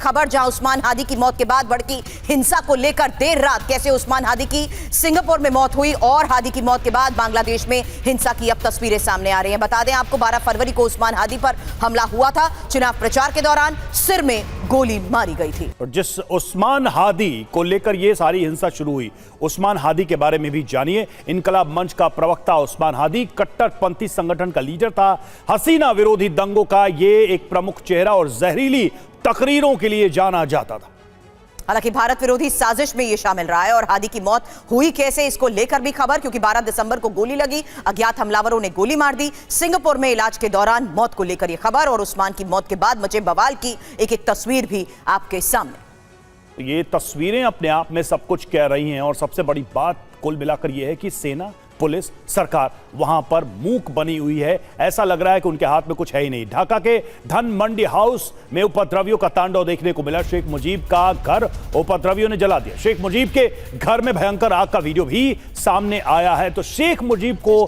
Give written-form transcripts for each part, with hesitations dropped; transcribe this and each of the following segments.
खबर, जहां उस्मान हादी की मौत के बाद भड़की हिंसा को लेकर देर रात कैसे उस्मान हादी की सिंगापुर में मौत हुई और हादी की मौत के बाद बांग्लादेश में हिंसा की अब तस्वीरें सामने आ रही हैं। बता दें आपको 12 फरवरी को उस्मान हादी पर हमला हुआ था। चुनाव प्रचार के दौरान सिर में गोली मारी गई थी। और जिस उस्मान हादी को लेकर ये सारी हिंसा शुरू हुई, उस्मान हादी के बारे में भी जानिए। इनकलाब मंच का प्रवक्ता उस्मान हादी कट्टरपंथी संगठन का लीडर था। हसीना विरोधी दंगों का ये एक प्रमुख चेहरा और जहरीली तकरीरों के लिए जाना जाता था। हालांकि भारत विरोधी साजिश में यह शामिल रहा है। और हादी की मौत हुई कैसे, इसको लेकर भी खबर, क्योंकि 12 दिसंबर को गोली लगी, अज्ञात हमलावरों ने गोली मार दी। सिंगापुर में इलाज के दौरान मौत को लेकर यह खबर और उस्मान की मौत के बाद मचे बवाल की एक तस्वीर भी आपके सामने। ये तस्वीरें अपने आप में सब कुछ कह रही हैं और सबसे बड़ी बात कुल मिलाकर यह है कि सेना, पुलिस, सरकार वहां पर मूक बनी हुई है। ऐसा लग रहा है कि उनके हाथ में कुछ है ही नहीं। ढाका के धन मंडी हाउस में उपद्रवियों का तांडव देखने को मिला। शेख मुजीब का घर उपद्रवियों ने जला दिया। शेख मुजीब के घर में भयंकर आग का वीडियो भी सामने आया है। तो शेख मुजीब को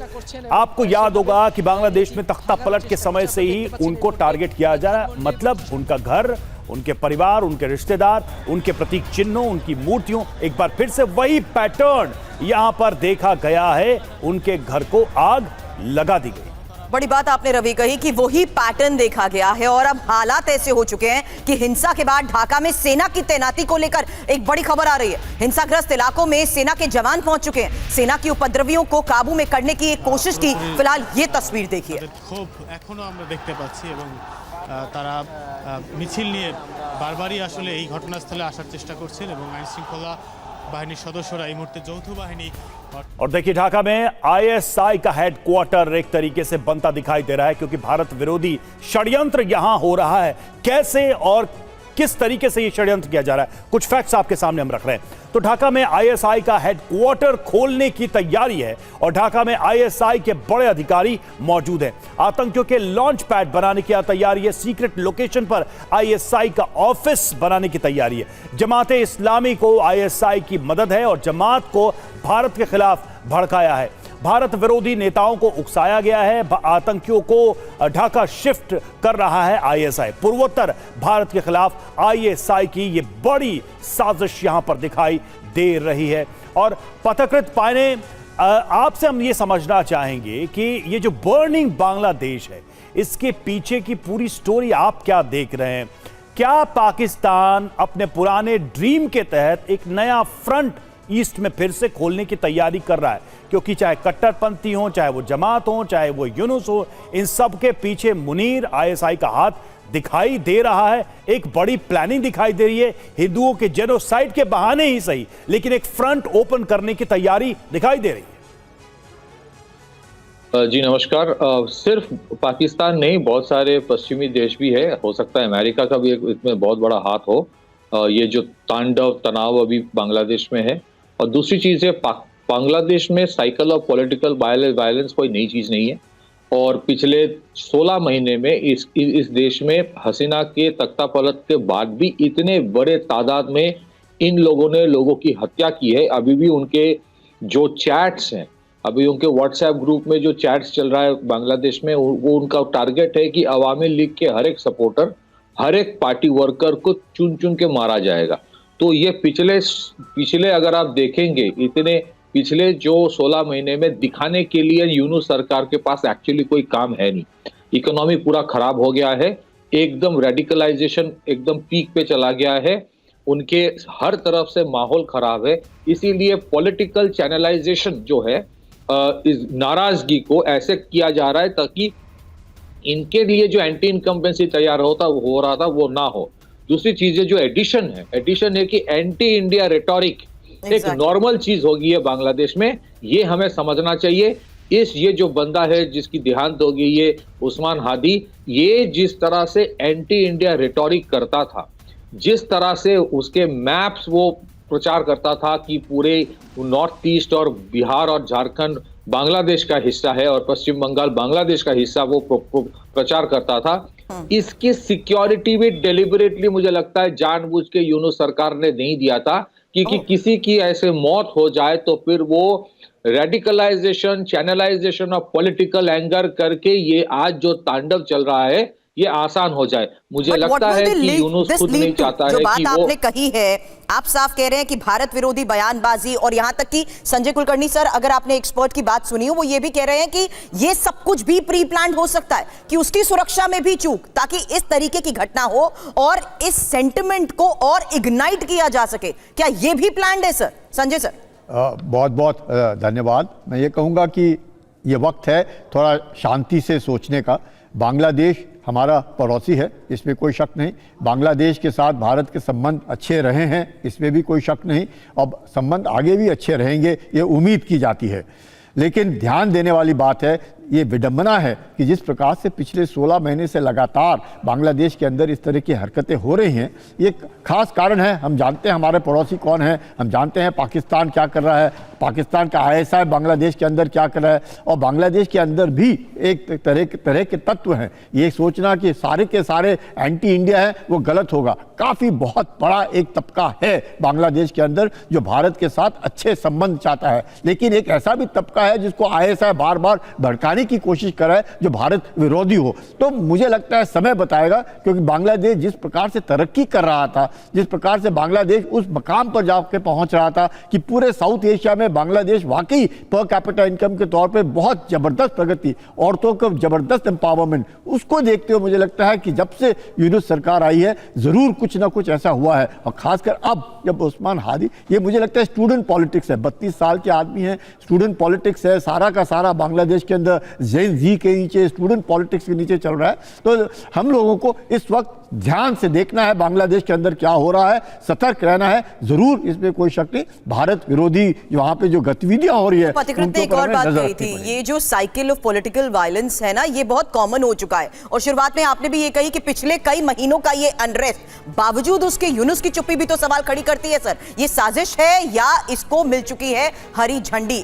आपको याद होगा कि बांग्लादेश में तख्ता पलट के समय से ही उनको टारगेट किया जा रहा है। मतलब उनका घर, उनके परिवार, उनके रिश्तेदार, उनके प्रतीक चिन्हों, उनकी मूर्तियों, एक बार फिर से वही पैटर्न यहां पर देखा गया है। उनके घर को आग लगा दी गई। बड़ी बात आपने रवि कही कि वही पैटर्न देखा गया है और अब हालात ऐसे हो चुके हैं कि हिंसा के बाद ढाका में सेना की तैनाती को लेकर एक बड़ी खबर आ रही है। हिंसाग्रस्त इलाकों में सेना के जवान पहुंच चुके हैं। सेना की उपद्रवियों को काबू में करने की एक कोशिश की। फिलहाल ये तस्वीर देखिए। তারা মিছিল নিয়ে বারবারই আসলে এই ঘটনাস্থলে আসার চেষ্টা করছেন এবং আইন শৃঙ্খলা বাহিনীর সদস্যরা এই মুহূর্তে যৌথ বাহিনী। और देखिए ढाका में आईएसआई का हेडक्वार्टर एक तरीके से बनता दिखाई दे रहा है, क्योंकि भारत विरोधी षड्यंत्र यहां हो रहा है। कैसे और किस तरीके से ये षड्यंत्र किया जा रहा है, कुछ फैक्ट्स आपके सामने हम रख रहे हैं। तो ढाका में आईएसआई का हेडक्वार्टर खोलने की तैयारी है और ढाका में आईएसआई के बड़े अधिकारी मौजूद हैं। आतंकियों के लॉन्च पैड बनाने की तैयारी है। सीक्रेट लोकेशन पर आईएसआई का ऑफिस बनाने की तैयारी है। जमाते इस्लामी को आईएसआई की मदद है और जमात को भारत के खिलाफ भड़काया है। भारत विरोधी नेताओं को उकसाया गया है। आतंकियों को ढाका शिफ्ट कर रहा है आईएसआई। पूर्वोत्तर भारत के खिलाफ आईएसआई की ये बड़ी साजिश यहां पर दिखाई दे रही है। और पथकृत पाने आपसे हम ये समझना चाहेंगे कि ये जो बर्निंग बांग्लादेश है, इसके पीछे की पूरी स्टोरी आप क्या देख रहे हैं? क्या पाकिस्तान अपने पुराने ड्रीम के तहत एक नया फ्रंट ईस्ट में फिर से खोलने की तैयारी कर रहा है? क्योंकि चाहे कट्टरपंथी हो, चाहे वो जमात हो, चाहे वो यूनुस हो, इन सब के पीछे मुनीर आईएसआई का हाथ दिखाई दे रहा है। एक बड़ी प्लानिंग दिखाई दे रही है, हिंदुओं के जेनोसाइड के बहाने ही सही, लेकिन एक फ्रंट ओपन करने की तैयारी दिखाई दे रही है। जी नमस्कार। सिर्फ पाकिस्तान नहीं, बहुत सारे पश्चिमी देश भी है। हो सकता है अमेरिका का भी इसमें बहुत बड़ा हाथ हो। ये जो तांडव तनाव अभी बांग्लादेश में है। और दूसरी चीज है, बांग्लादेश में साइकिल ऑफ पॉलिटिकल वायलेंस कोई नई चीज नहीं है। और पिछले 16 महीने में इस देश में हसीना के तख्तापलट के बाद भी इतने बड़े तादाद में इन लोगों ने लोगों की हत्या की है। अभी भी उनके जो चैट्स हैं, अभी उनके व्हाट्सएप ग्रुप में जो चैट्स चल रहा है बांग्लादेश में, वो उनका टारगेट है कि अवामी लीग के हर एक सपोर्टर, हर एक पार्टी वर्कर को चुन चुन के मारा जाएगा। तो ये पिछले अगर आप देखेंगे, इतने पिछले जो 16 महीने में दिखाने के लिए यूनुस सरकार के पास एक्चुअली कोई काम है नहीं। इकोनॉमी पूरा खराब हो गया है, एकदम रेडिकलाइजेशन एकदम पीक पे चला गया है, उनके हर तरफ से माहौल खराब है। इसीलिए पॉलिटिकल चैनलाइजेशन जो है, इस नाराजगी को ऐसे किया जा रहा है ताकि इनके लिए जो एंटी इनकम्बेंसी तैयार हो रहा था वो ना हो। दूसरी चीज जो एडिशन है कि एंटी इंडिया रेटोरिक एक नॉर्मल चीज होगी है बांग्लादेश में। ये हमें समझना चाहिए। ये जो बंदा है जिसकी देहांत हो गई है, उस्मान हादी, ये जिस तरह से एंटी इंडिया रेटोरिक करता था, जिस तरह से उसके मैप्स वो प्रचार करता था कि पूरे नॉर्थ ईस्ट और बिहार और झारखंड बांग्लादेश का हिस्सा है और पश्चिम बंगाल बांग्लादेश का हिस्सा, वो प्रचार करता था। इसकी सिक्योरिटी भी डेलिबरेटली मुझे लगता है जानबूझ के यूनुस सरकार ने नहीं दिया था कि किसी की ऐसे मौत हो जाए तो फिर वो radicalization, channelization of political anger करके ये आज जो तांडव चल रहा है ये आसान हो जाए। मुझे But what लगता will है they कि lead यूनुस this खुद lead नहीं to? चाहता जो है बात कि वो आपने कही है, आप साफ कह रहे हैं कि भारत विरोधी बयानबाजी, और यहां तक कि संजय कुलकर्णी सर, अगर आपने एक्सपर्ट की बात सुनी हो, वो ये भी कह रहे हैं कि ये सब कुछ भी प्री प्लान्ड हो सकता है, कि उसकी सुरक्षा में भी चूक, ताकि इस तरीके की घटना हो और इस सेंटिमेंट को और इग्नाइट किया जा सके। क्या ये भी प्लान्ड है सर? संजय सर, बहुत बहुत धन्यवाद। मैं ये कहूँगा कि ये वक्त है थोड़ा शांति से सोचने का। बांग्लादेश हमारा पड़ोसी है, इसमें कोई शक नहीं। बांग्लादेश के साथ भारत के संबंध अच्छे रहे हैं, इसमें भी कोई शक नहीं। अब संबंध आगे भी अच्छे रहेंगे, ये उम्मीद की जाती है। लेकिन ध्यान देने वाली बात है, ये विडंबना है कि जिस प्रकार से पिछले 16 महीने से लगातार बांग्लादेश के अंदर इस तरह की हरकतें हो रही हैं, ये खास कारण है। हम जानते हैं हमारे पड़ोसी कौन हैं, हम जानते हैं पाकिस्तान क्या कर रहा है, पाकिस्तान का ISI बांग्लादेश के अंदर क्या कर रहा है, और बांग्लादेश के अंदर भी एक तरह के तत्व हैं। ये सोचना कि सारे के सारे एंटी इंडिया है, वो गलत होगा। काफ़ी बहुत बड़ा एक तबका है बांग्लादेश के अंदर जो भारत के साथ अच्छे संबंध चाहता है, लेकिन एक ऐसा भी तबका है जिसको ISI बार बार भड़काने की कोशिश कर रहा है, जो भारत विरोधी हो। तो मुझे लगता है समय बताएगा, क्योंकि बांग्लादेश जिस प्रकार से तरक्की कर रहा था, जिस प्रकार से बांग्लादेश उस मकाम पर जाकर पहुंच रहा था कि पूरे साउथ एशिया में बांग्लादेश वाकई पर कैपिटा इनकम के तौर पे बहुत जबरदस्त प्रगति, औरतों को जबरदस्त एम्पावरमेंट, उसको देखते हुए मुझे लगता है कि जब से यूनुस सरकार आई है जरूर कुछ ना कुछ ऐसा हुआ है। और खासकर अब जब उस्मान हादी, ये मुझे लगता है स्टूडेंट पॉलिटिक्स है, 32 साल के आदमी हैं, स्टूडेंट पॉलिटिक्स है, सारा का सारा बांग्लादेश के अंदर जेन जी के नीचे, स्टूडेंट पॉलिटिक्स के नीचे चल रहा है। तो हम लोगों को इस वक्त ध्यान से देखना है बांग्लादेश के अंदर क्या हो रहा है, सतर्क रहना है। जरूर इसमें कोई शक नहीं, भारत विरोधी वहां पे जो गतिविधियां हो रही है, पथिकृत ने एक और बात कही थी, ये जो साइकिल ऑफ पॉलिटिकल वायलेंस है ना, ये बहुत कॉमन हो चुका है। और शुरुआत में आपने भी ये कही कि पिछले कई महीनों का ये अनरेस्ट, बावजूद उसके यूनुस की चुप्पी भी तो सवाल खड़ी करती है सर, ये साजिश है या इसको मिल चुकी है हरी झंडी?